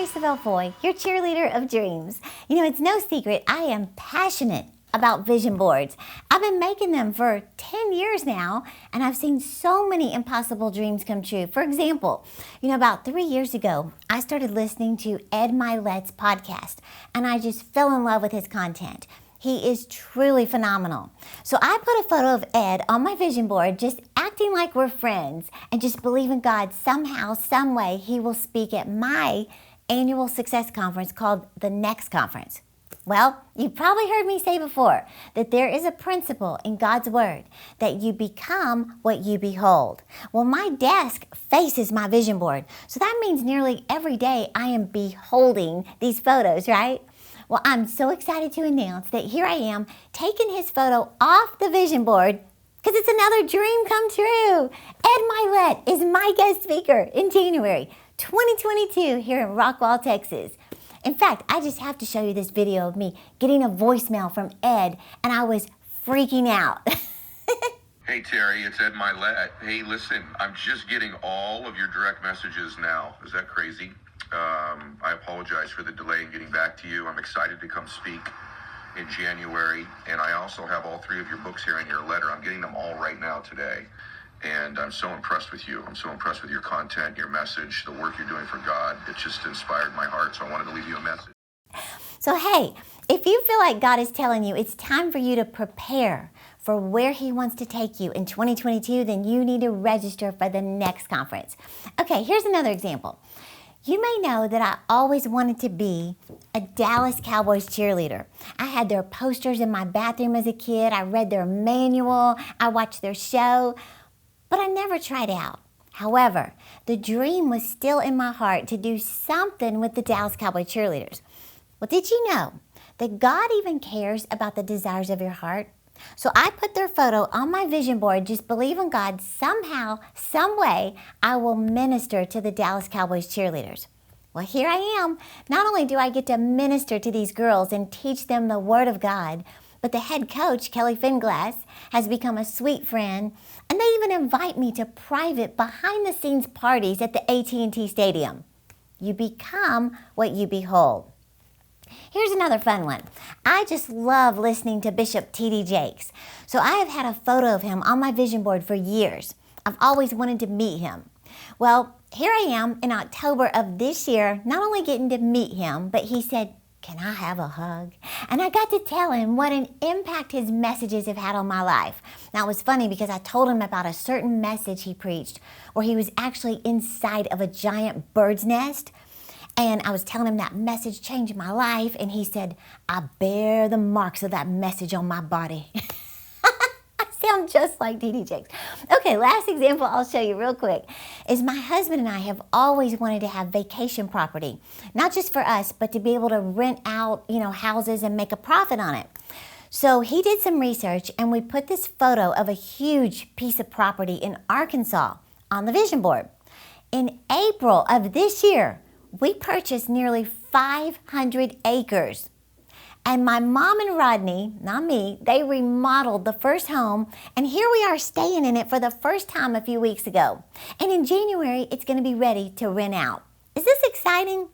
Savelle Foy, your cheerleader of dreams. You know, it's no secret I am passionate about vision boards. I've been making them for 10 years now, and I've seen so many impossible dreams come true. For example, about 3 years ago, I started listening to Ed Milet's podcast, and I just fell in love with his content. He is truly phenomenal. So I put a photo of Ed on my vision board, just acting like we're friends and just believing God somehow, some way, he will speak at my annual success conference called the Next Conference. Well, you've probably heard me say before that there is a principle in God's Word that you become what you behold. Well, my desk faces my vision board, so that means nearly every day I am beholding these photos, right? Well, I'm so excited to announce that here I am taking his photo off the vision board because it's another dream come true. Ed Milet is my guest speaker in January 2022 here in Rockwall, Texas. In fact, I just have to show you this video of me getting a voicemail from Ed, and I was freaking out. Hey, Terri, it's Ed Milet. Hey, listen, I'm just getting all of your direct messages now. Is that crazy? I apologize for the delay in getting back to you. I'm excited to come speak in January, and I also have all 3 of your books here in your letter. I'm getting them all right now today, and I'm so impressed with you. I'm so impressed with your content, your message, the work you're doing for God. It just inspired my heart, so I wanted to leave you a message. So hey, if you feel like God is telling you it's time for you to prepare for where he wants to take you in 2022, then you need to register for the Next Conference. Okay, here's another example. You may know that I always wanted to be a Dallas Cowboys cheerleader. I had their posters in my bathroom as a kid. I read their manual. I watched their show, but I never tried out. However, the dream was still in my heart to do something with the Dallas Cowboy cheerleaders. Well, did you know that God even cares about the desires of your heart? So I put their photo on my vision board, just believing God somehow, some way, I will minister to the Dallas Cowboys cheerleaders. Well, here I am. Not only do I get to minister to these girls and teach them the Word of God, but the head coach, Kelly Finglass, has become a sweet friend, and they even invite me to private behind-the-scenes parties at the AT&T Stadium. You become what you behold. Here's another fun one. I just love listening to Bishop T.D. Jakes. So I have had a photo of him on my vision board for years. I've always wanted to meet him. Well, here I am in October of this year, not only getting to meet him, but he said, "Can I have a hug?" And I got to tell him what an impact his messages have had on my life. Now, it was funny because I told him about a certain message he preached where he was actually inside of a giant bird's nest. And I was telling him that message changed my life, and he said, "I bear the marks of that message on my body." I sound just like T.D. Jakes. Okay, last example I'll show you real quick is my husband and I have always wanted to have vacation property, not just for us, but to be able to rent out, houses and make a profit on it. So he did some research, and we put this photo of a huge piece of property in Arkansas on the vision board. In April of this year, we purchased nearly 500 acres. And my mom and Rodney, not me, they remodeled the first home, and here we are staying in it for the first time a few weeks ago. And in January, it's going to be ready to rent out. Is this exciting?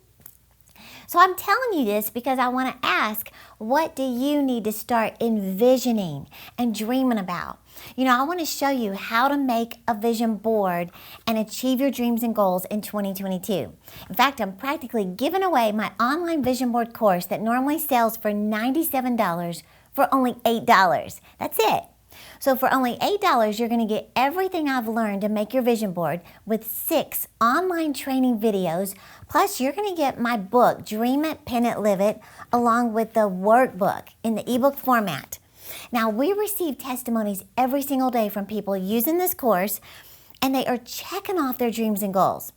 So I'm telling you this because I want to ask, what do you need to start envisioning and dreaming about? I want to show you how to make a vision board and achieve your dreams and goals in 2022. In fact, I'm practically giving away my online vision board course that normally sells for $97 for only $8. That's it. So for only $8, you're going to get everything I've learned to make your vision board with 6 online training videos. Plus, you're going to get my book, Dream It, Pen It, Live It, along with the workbook in the ebook format. Now, we receive testimonies every single day from people using this course, and they are checking off their dreams and goals.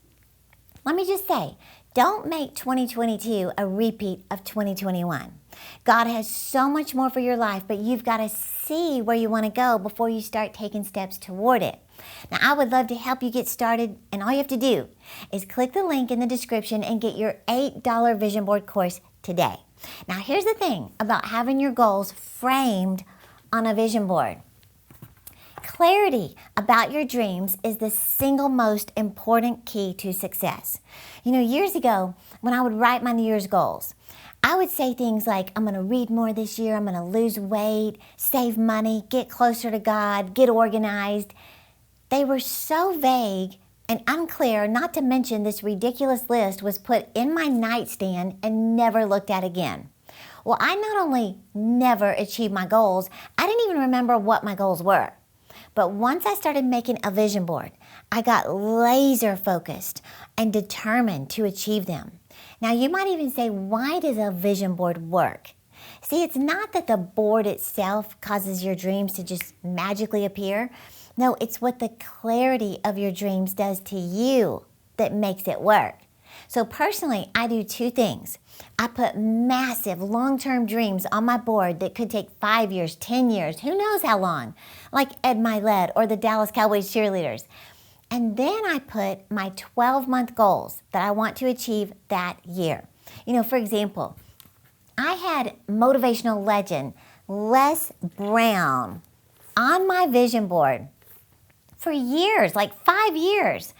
Let me just say, don't make 2022 a repeat of 2021. God has so much more for your life, but you've got to see where you want to go before you start taking steps toward it. Now, I would love to help you get started, and all you have to do is click the link in the description and get your $8 vision board course today. Now, here's the thing about having your goals framed on a vision board. clarity about your dreams is the single most important key to success. Years ago, when I would write my New Year's goals, I would say things like, I'm going to read more this year, I'm going to lose weight, save money, get closer to God, get organized. They were so vague and unclear, not to mention this ridiculous list was put in my nightstand and never looked at again. Well, I not only never achieved my goals, I didn't even remember what my goals were. But once I started making a vision board, I got laser focused and determined to achieve them. Now, you might even say, why does a vision board work? See, it's not that the board itself causes your dreams to just magically appear. No, it's what the clarity of your dreams does to you that makes it work. So personally, I do two things. I put massive long-term dreams on my board that could take 5 years, 10 years, who knows how long, like Ed Milet or the Dallas Cowboys cheerleaders. And then I put my 12-month goals that I want to achieve that year. For example, I had motivational legend Les Brown on my vision board for years, like 5 years.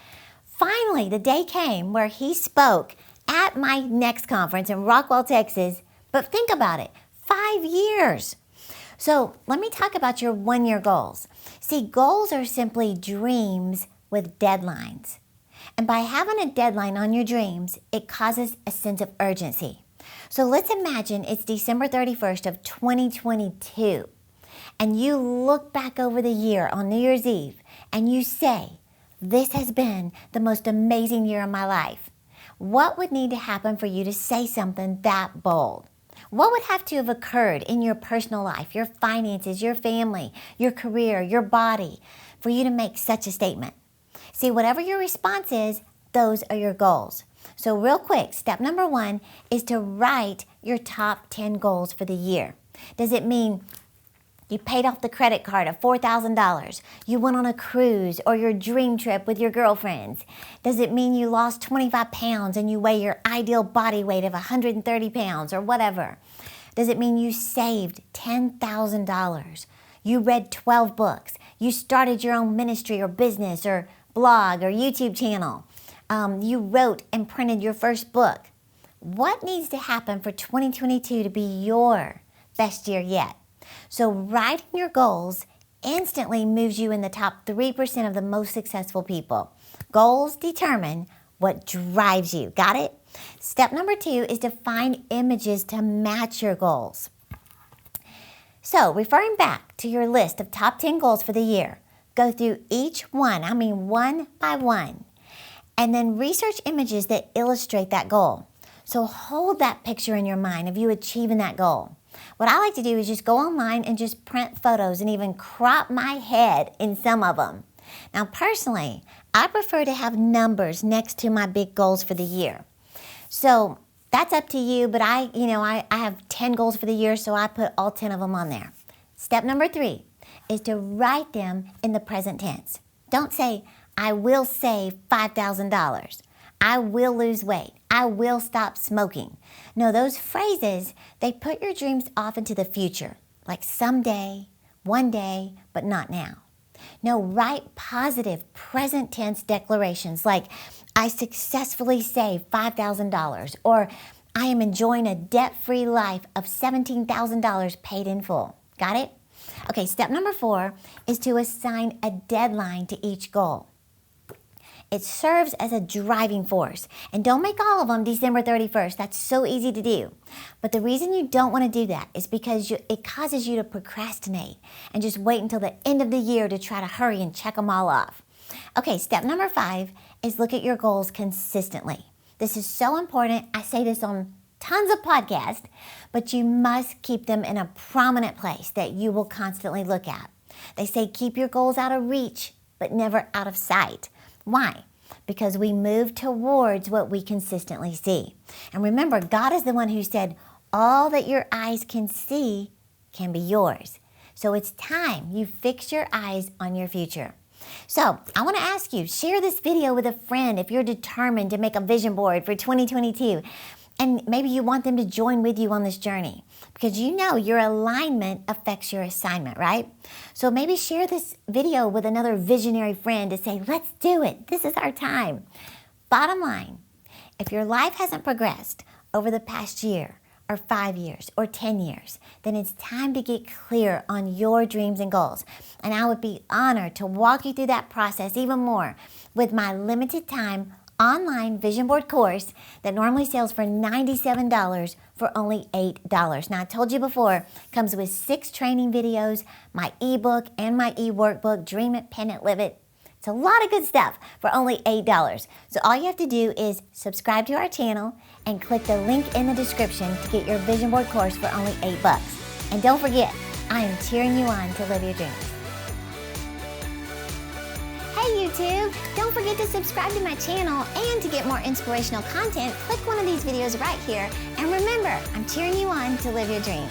Finally, the day came where he spoke at my next conference in Rockwell, Texas. But think about it, 5 years. So let me talk about your one-year goals. See, goals are simply dreams with deadlines. And by having a deadline on your dreams, it causes a sense of urgency. So let's imagine it's December 31st of 2022. And you look back over the year on New Year's Eve and you say, this has been the most amazing year of my life. What would need to happen for you to say something that bold? What would have to have occurred in your personal life, your finances, your family, your career, your body, for you to make such a statement? See, whatever your response is, those are your goals. So real quick, step number 1 is to write your top 10 goals for the year. Does it mean you paid off the credit card of $4,000. You went on a cruise or your dream trip with your girlfriends. Does it mean you lost 25 pounds and you weigh your ideal body weight of 130 pounds or whatever? Does it mean you saved $10,000? You read 12 books. You started your own ministry or business or blog or YouTube channel. You wrote and printed your first book. What needs to happen for 2022 to be your best year yet? So writing your goals instantly moves you in the top 3% of the most successful people. Goals determine what drives you. Got it? Step number 2 is to find images to match your goals. So referring back to your list of top 10 goals for the year, go through each one, one by one, and then research images that illustrate that goal. So hold that picture in your mind of you achieving that goal. What I like to do is just go online and just print photos and even crop my head in some of them. Now, personally, I prefer to have numbers next to my big goals for the year. So that's up to you, but I have 10 goals for the year, so I put all 10 of them on there. Step number 3 is to write them in the present tense. Don't say, I will save $5,000. I will lose weight. I will stop smoking. No, those phrases, they put your dreams off into the future, like someday, one day, but not now. No, write positive present tense declarations like, I successfully saved $5,000, or I am enjoying a debt-free life of $17,000 paid in full. Got it? Okay, step number 4 is to assign a deadline to each goal. It serves as a driving force. And don't make all of them December 31st. That's so easy to do. But the reason you don't want to do that is because it causes you to procrastinate and just wait until the end of the year to try to hurry and check them all off. Okay, step number 5 is look at your goals consistently. This is so important. I say this on tons of podcasts, but you must keep them in a prominent place that you will constantly look at. They say keep your goals out of reach, but never out of sight. Why? Because we move towards what we consistently see. And remember, God is the one who said, all that your eyes can see can be yours. So it's time you fix your eyes on your future. So I want to ask you, share this video with a friend if you're determined to make a vision board for 2022. And maybe you want them to join with you on this journey because you know your alignment affects your assignment, right? So maybe share this video with another visionary friend to say, let's do it. This is our time. Bottom line, if your life hasn't progressed over the past year or 5 years or 10 years, then it's time to get clear on your dreams and goals. And I would be honored to walk you through that process even more with my limited time online vision board course that normally sells for $97 for only $8. Now, I told you before, comes with 6 training videos, my ebook and my e-workbook, Dream It, Pen It, Live It. It's a lot of good stuff for only $8. So all you have to do is subscribe to our channel and click the link in the description to get your vision board course for only $8. And don't forget, I am cheering you on to live your dreams. Hey YouTube, don't forget to subscribe to my channel, and to get more inspirational content, click one of these videos right here. And remember, I'm cheering you on to live your dreams.